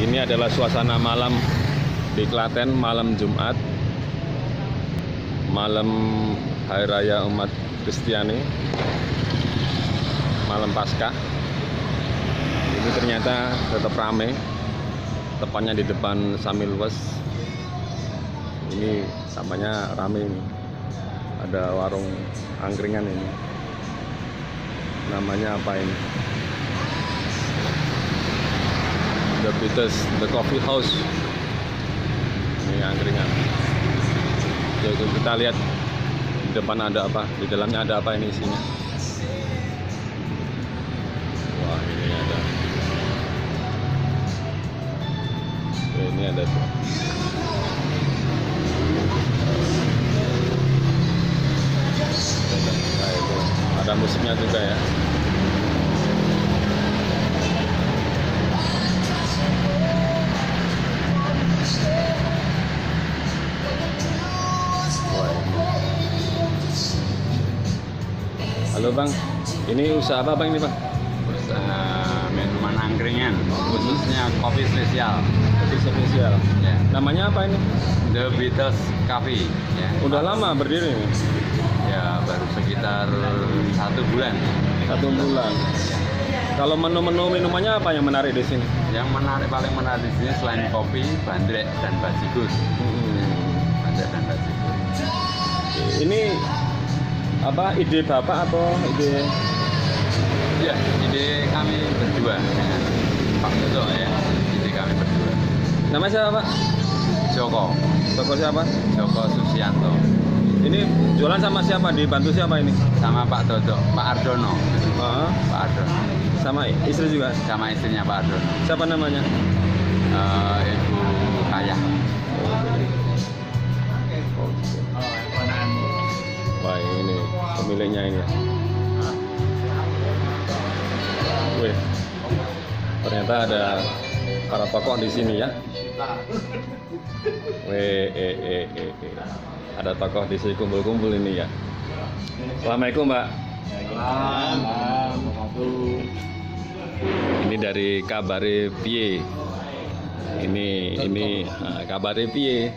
Ini adalah suasana malam di Klaten, malam Jumat, malam Hari Raya umat Kristiani, malam Paskah. Ini ternyata tetap ramai, tepatnya di depan Samilwes. Ini sampahnya ramai ini. Ada warung angkringan ini. Namanya apa ini? The Beatles, The Coffee House. Ini angkringan. Jadi kita lihat di depan ada apa, di dalamnya ada apa ini isinya. Wah, ini ada. Ini ada tuh. Nah, itu ada musiknya juga ya. Halo Bang, ini usaha apa Bang ini Bang? Usaha minuman angkringan, khususnya kopi spesial. Kopi spesial. Ya. Namanya apa ini? The Beatles Coffee. Ya. Udah lama berdiri nih? Ya, baru sekitar 1 bulan. 1 bulan. Kalau menu-menu minumannya apa yang menarik di sini? Yang paling menarik di sini selain kopi, bandrek dan bajigur. Bandrek dan bajigur. Ini apa ide Bapak atau ide? Ya, ide kami berdua dengan Pak Toto ya. Ide kami berdua. Nama siapa Pak? Joko. Toko siapa? Joko Susianto. Ini jualan sama siapa? Dibantu siapa ini? Sama Pak Toto, Pak Ardono. Pak Ardono. Sama istri juga? Sama istrinya Pak Ardono. Siapa namanya? Ibu Kayah. Wah, ini pemiliknya ini. Wih, ternyata ada para tokoh di sini ya. Ada tokoh di sini kumpul-kumpul ini ya. Assalamualaikum Mbak. Ini dari Kabare Piye. Ini Kabare Piye.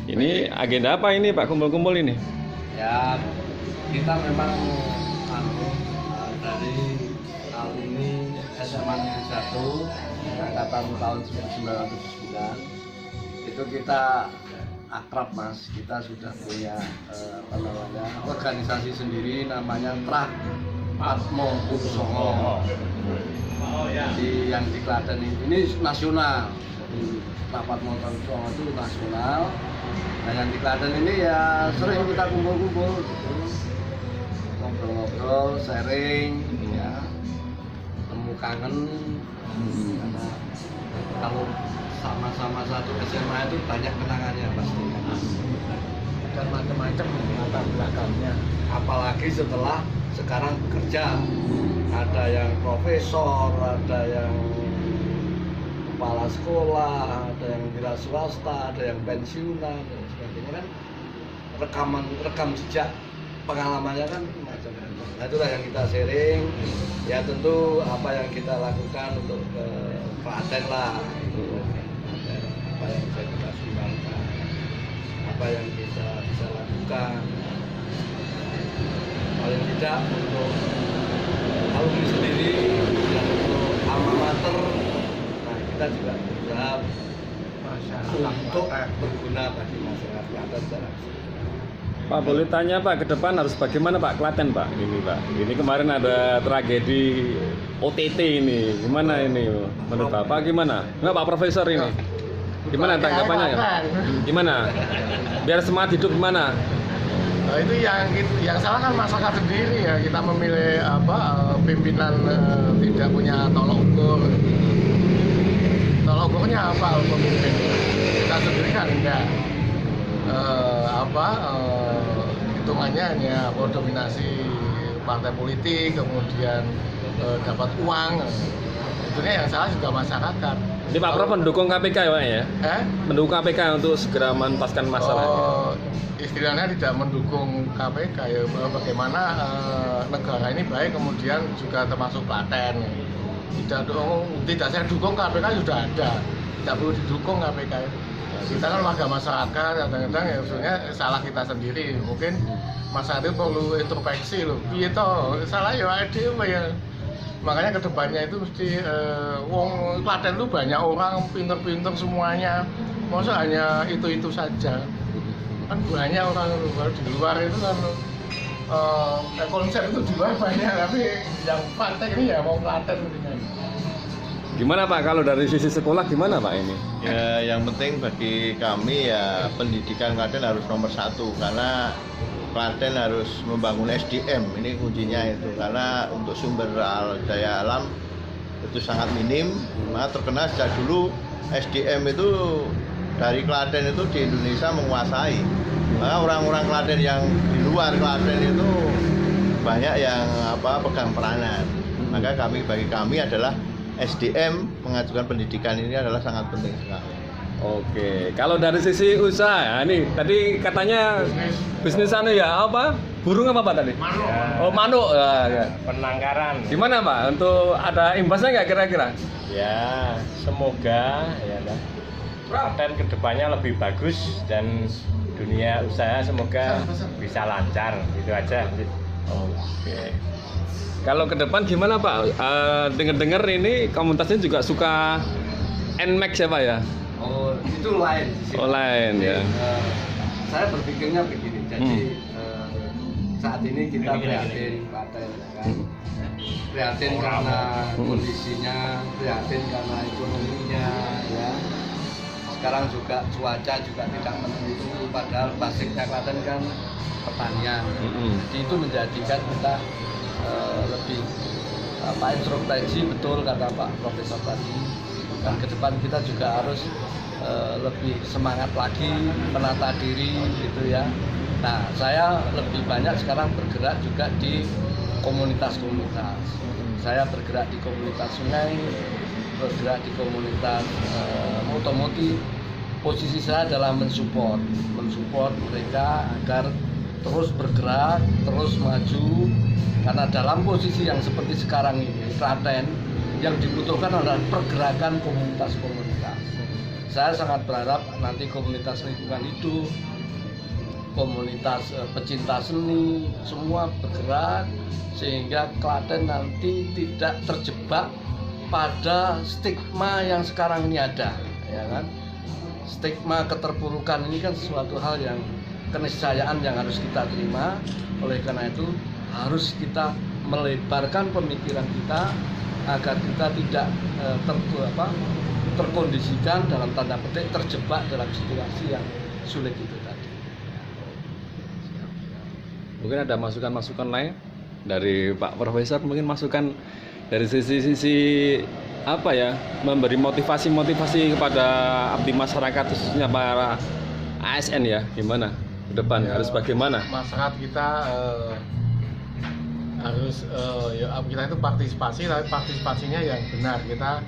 Ini agenda apa ini Pak kumpul-kumpul ini? Ya, kita memang dari alumni SMA Negeri 1 angkatan tahun 1999 itu kita akrab Mas, kita sudah punya organisasi sendiri namanya Trah Patmo Kusumo. Jadi yang di Klaten ini nasional. Trah Patmo Kusumo itu nasional. Nah yang di Klaten ini ya sering kita kumpul-kumpul, ngobrol-ngobrol, sharing, ya, temu kangen. Karena kalau sama-sama satu SMA itu banyak kenangannya pasti. Dan macam-macam latar belakangnya. Apalagi setelah sekarang bekerja, ada yang profesor, ada yang kepala sekolah, ada yang wira swasta, ada yang pensiunan dan sebagainya kan rekam jejak pengalamannya kan macam-macam. Nah itulah yang kita sharing. Ya tentu apa yang kita lakukan untuk Klaten lah, apa yang bisa kita sumbangkan, apa yang kita bisa lakukan. Paling tidak untuk alumni sendiri dan untuk alma mater. Kita juga berusaha untuk berguna bagi masyarakat Klaten secara keseluruhan. Pak boleh tanya Pak ke depan harus bagaimana Pak Klaten Pak ini Pak? Ini kemarin ada tragedi OTT ini, gimana ini menurut Bapak gimana? Enggak Pak Profesor ini? Gimana tanggapannya? Gimana? Biar semangat hidup gimana? Nah, itu yang salah kan masyarakat sendiri ya, kita memilih pimpinan tidak punya tolok ukur. Tolok ukurnya apa pemimpin? Kita sendiri kan enggak hitungannya hanya dominasi partai politik, kemudian dapat uang. Tentunya yang salah juga masyarakat. Jadi Pak Prof mendukung KPK ya Pak ya? Mendukung KPK untuk segera menuntaskan masalah. Istilahnya tidak mendukung KPK ya, bagaimana negara ini baik, kemudian juga termasuk Klaten. tidak saya dukung, KPK sudah ada, tidak perlu didukung KPK itu. Kita kan warga masyarakat, kadang-kadang ya sebenarnya salah kita sendiri, mungkin masyarakat itu perlu introspeksi loh. Iya toh, salah ya ada ya. Makanya kedepannya itu mesti wong Klaten itu banyak orang pinter-pinter semuanya, masa hanya itu saja. Kan banyak orang di luar itu kan konser itu di luar banyak, tapi yang praktek ini ya mau Klaten mendingan. Gimana Pak, kalau dari sisi sekolah gimana Pak ini? Ya, yang penting bagi kami ya pendidikan Klaten harus nomor satu, karena Klaten harus membangun SDM, ini kuncinya itu, karena untuk sumber daya alam itu sangat minim, maka terkena sejak dulu SDM itu dari Klaten itu di Indonesia menguasai, maka orang-orang Klaten yang di luar Klaten itu banyak yang pegang peranan, maka bagi kami adalah SDM, mengajukan pendidikan ini adalah sangat penting sekali. Oke, kalau dari sisi usaha, nih tadi katanya bisnis anu ya apa? Burung apa Pak tadi? Manuk. Oh manuk. Ya. Penangkaran. Gimana Pak? Untuk ada imbasnya nggak kira-kira? Ya, semoga ya Klaten kedepannya lebih bagus dan dunia usaha semoga bisa lancar, gitu aja. Oke. Kalau ke depan gimana Pak? Dengar-dengar ini komunitasnya juga suka NMAX ya Pak ya? Oh, itu lain. Oh lain ya. Saya berpikirnya begini, jadi saat ini kita prihatin Klaten, kan? Prihatin karena kondisinya, prihatin karena ekonominya, ya. Sekarang juga cuaca juga tidak menentu, padahal basicnya Klaten kan pertanian. Jadi itu menjadikan kita lebih introspeksi, betul kata Pak Profesor tadi, dan ke depan kita juga harus lebih semangat lagi menata diri gitu ya. Nah, saya lebih banyak sekarang bergerak juga di komunitas-komunitas. Saya bergerak di komunitas sungai, bergerak di komunitas otomotif. Posisi saya adalah mensupport mereka agar terus bergerak, terus maju. Karena dalam posisi yang seperti sekarang ini, Klaten yang dibutuhkan adalah pergerakan komunitas-komunitas. Saya sangat berharap nanti komunitas lingkungan hidup, komunitas pecinta seni, semua bergerak sehingga Klaten nanti tidak terjebak pada stigma yang sekarang ini ada, ya kan? Stigma keterpurukan ini kan sesuatu hal yang keniscayaan yang harus kita terima. Oleh karena itu harus kita melebarkan pemikiran kita agar kita tidak terkondisikan dalam tanda petik terjebak dalam situasi yang sulit itu tadi. Mungkin ada masukan-masukan lain dari Pak Profesor, mungkin masukan dari sisi apa ya, memberi motivasi kepada abdi masyarakat khususnya para ASN ya, gimana ke depan Ya, harus bagaimana? Masyarakat kita harus kita itu partisipasi, tapi partisipasinya yang benar. Kita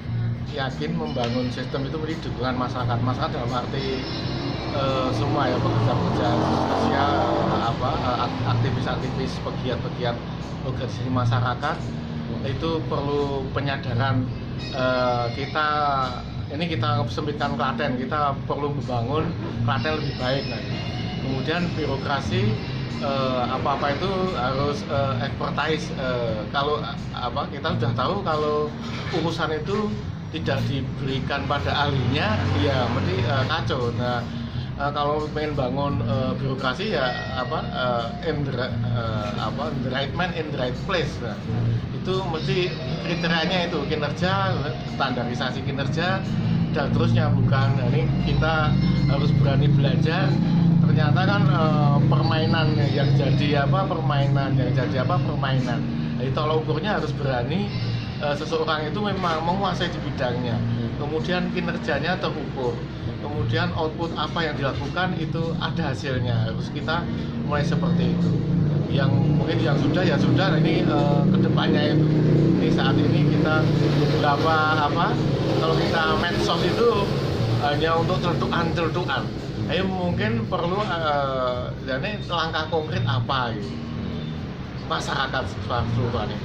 yakin membangun sistem itu beri dukungan masyarakat dalam arti semua ya, pekerja-pekerja sosial, aktivis-aktivis, pegiat-pegiat organisasi masyarakat itu perlu penyadaran. Kita sempitkan Klaten, kita perlu membangun Klaten lebih baik nanti. Kemudian birokrasi apa-apa itu harus expertise. Kalau kita sudah tahu kalau urusan itu tidak diberikan pada ahlinya, ya mesti kacau. Nah, kalau pengen bangun birokrasi ya in the right man in the right place. Nah, itu mesti kriterianya itu kinerja, standarisasi kinerja, dan terusnya bukan. Nah, ini kita harus berani belajar. Ternyata kan permainan yang jadi permainan. Jadi tolak ukurnya harus berani. Seseorang itu memang menguasai di bidangnya, kemudian kinerjanya terukur, kemudian output apa yang dilakukan itu ada hasilnya. Harus kita mulai seperti itu. Yang mungkin yang sudah ya sudah, ini kedepannya itu. Ini saat ini kita beberapa kalau kita medsos itu hanya untuk celtukan. Ayo mungkin perlu jadi langkah konkret apa gitu. Masyarakat keseluruhannya.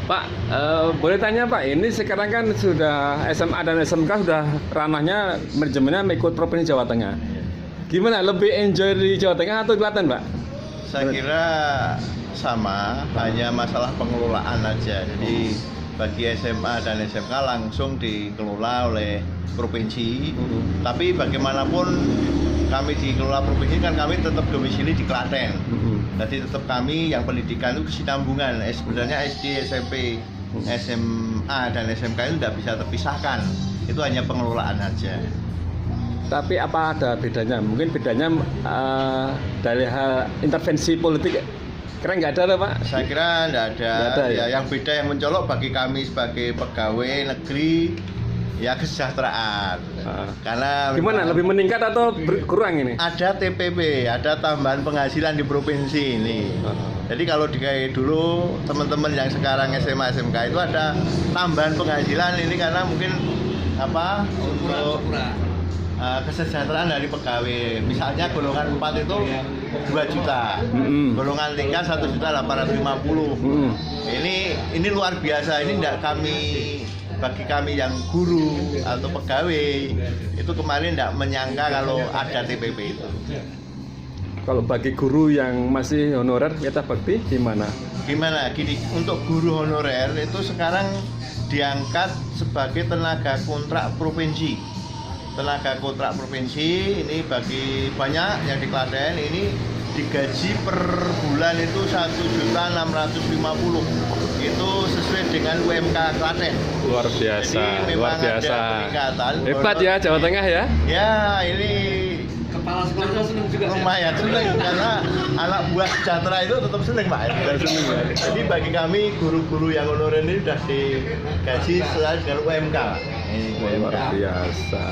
Pak, boleh tanya Pak, ini sekarang kan sudah SMA dan SMK sudah ranahnya manajemennya mengikut Provinsi Jawa Tengah. Gimana, lebih enjoy di Jawa Tengah atau Klaten Pak? Saya kira sama, hanya masalah pengelolaan aja. Jadi bagi SMA dan SMK langsung dikelola oleh provinsi. Tapi bagaimanapun kami dikelola provinsi kan kami tetap domisili di Klaten. Jadi tetap kami yang pendidikan itu kesinambungan. Sebenarnya SD, SMP, SMA dan SMK itu tidak bisa terpisahkan. Itu hanya pengelolaan aja. Tapi apa ada bedanya? Mungkin bedanya dari hal intervensi politik kira nggak ada Pak? Saya kira nggak ada. Nggak ada, ya? Yang beda yang mencolok bagi kami sebagai pegawai negeri ya kesejahteraan. Karena Gimana, lebih meningkat atau berkurang ini? ada TPP, ada tambahan penghasilan di provinsi ini. Jadi kalau kayak dulu teman-teman yang sekarang SMA SMK itu ada tambahan penghasilan ini karena mungkin apa untuk kesejahteraan dari pegawai. Misalnya golongan 4 itu 2 juta, golongan 3 1.850.000. Ini luar biasa. Ini tidak bagi kami yang guru atau pegawai itu kemarin tidak menyangka kalau ada TPP itu. Kalau bagi guru yang masih honorer kita bakti gimana? Gini, untuk guru honorer itu sekarang diangkat sebagai tenaga kontrak provinsi. Tenaga kontrak provinsi ini bagi banyak yang di Klaten ini digaji per bulan itu 1.650.000. Itu sesuai dengan UMK Klaten. Luar biasa, Jadi luar memang biasa. ada peningkatan. Hebat ya Jawa Tengah ya. Ya, ini Kepala sekolahnya seneng juga. lumayan seneng karena anak buah sejahtera itu tetap seneng Pak. Jadi bagi kami guru-guru yang honorer ini sudah digaji sesuai dengan UMK. Luar biasa.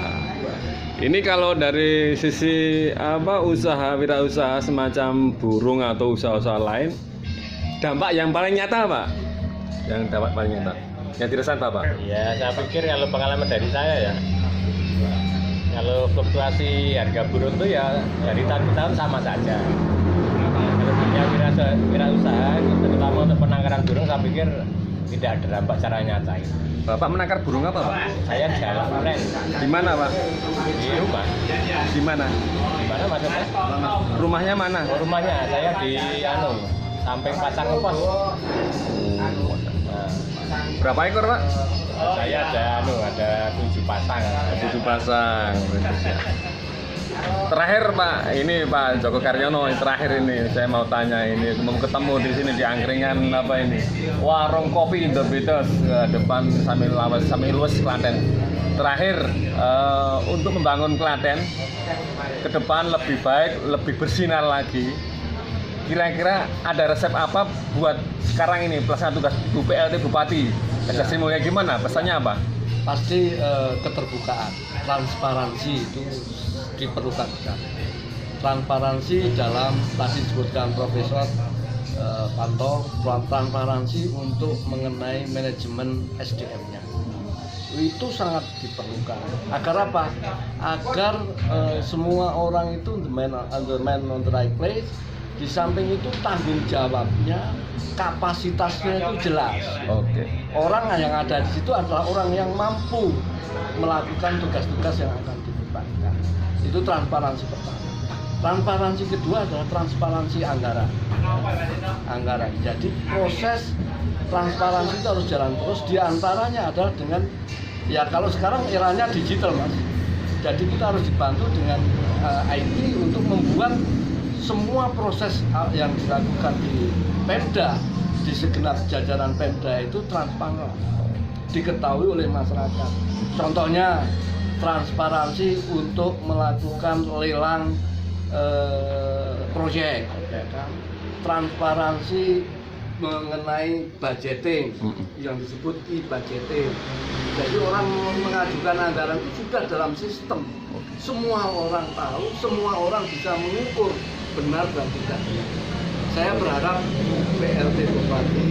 Ini kalau dari sisi usaha wirausaha semacam burung atau usaha-usaha lain, dampak yang paling nyata Pak? Yang dampak paling nyata? Yang dirasakan Pak? Ya, saya pikir kalau pengalaman dari saya ya, kalau fluktuasi harga burung itu ya dari tahun ke tahun sama saja. Kalau dunia wirausaha, terutama untuk penangkaran burung, saya pikir tidak ada dampak secara nyata. Bapak menangkar burung apa Pak? Saya jalan tren Di mana Pak? di rumah. Di mana? Di mana maksudnya? Rumahnya mana? Oh, rumahnya saya di samping pasar Ngepos. Nah, Berapa ekor Pak? saya ada 7 pasang. 7 pasang. Terakhir Pak, ini Pak Joko Karyono terakhir ini saya mau tanya ini mau ketemu di sini di angkringan apa ini warung kopi Indobedos depan Samil Luwes Klaten. Terakhir untuk membangun Klaten ke depan lebih baik, lebih bersinar lagi. Kira-kira ada resep apa buat sekarang ini pelaksana tugas PLT Bupati? Sri Mulia gimana? Pesannya apa? Pasti keterbukaan, transparansi itu diperlukan sekali. Transparansi dalam tadi disebutkan Profesor Panto, transparansi untuk mengenai manajemen SDM-nya itu sangat diperlukan. Agar apa? Agar semua orang itu the man on the right place. Di samping itu tanggung jawabnya, kapasitasnya itu jelas. Oke. Orang yang ada di situ adalah orang yang mampu melakukan tugas-tugas yang akan dibebankan. Itu transparansi pertama. Transparansi kedua adalah transparansi anggaran. Jadi proses transparansi itu harus jalan terus. Di antaranya adalah dengan ya kalau sekarang eranya digital Mas. Jadi kita harus dibantu dengan IT untuk membuat semua proses yang dilakukan di Pemda, di segenap jajaran Pemda itu transparan, diketahui oleh masyarakat. Contohnya transparansi untuk melakukan lelang proyek, transparansi mengenai budgeting yang disebut e-budgeting. Jadi orang mengajukan anggaran itu sudah dalam sistem. Semua orang tahu, semua orang bisa mengukur benar dan tidak. Saya berharap PLT Bupati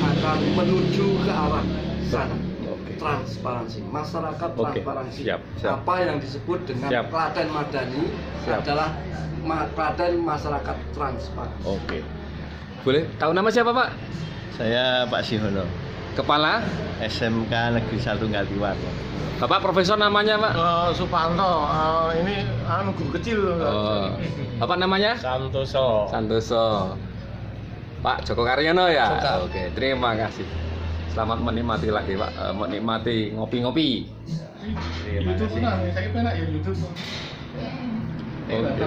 akan menuju ke arah sana. Transparansi, masyarakat transparansi. Siap. Apa yang disebut dengan Klaten Madani adalah Klaten masyarakat transparan. Oke. Boleh tahu nama siapa Pak? Saya Pak Sihono. Kepala SMK Negeri 1 Ngaliwat. Bapak profesor namanya Pak? Supanto, ini guru kecil. Oh. Apa namanya? Santoso. Santoso. Pak Joko Karyono ya? Joko. Oke, terima kasih. Selamat menikmati lagi Pak, menikmati ngopi-ngopi. YouTube, saya pengen ya YouTube. Oke.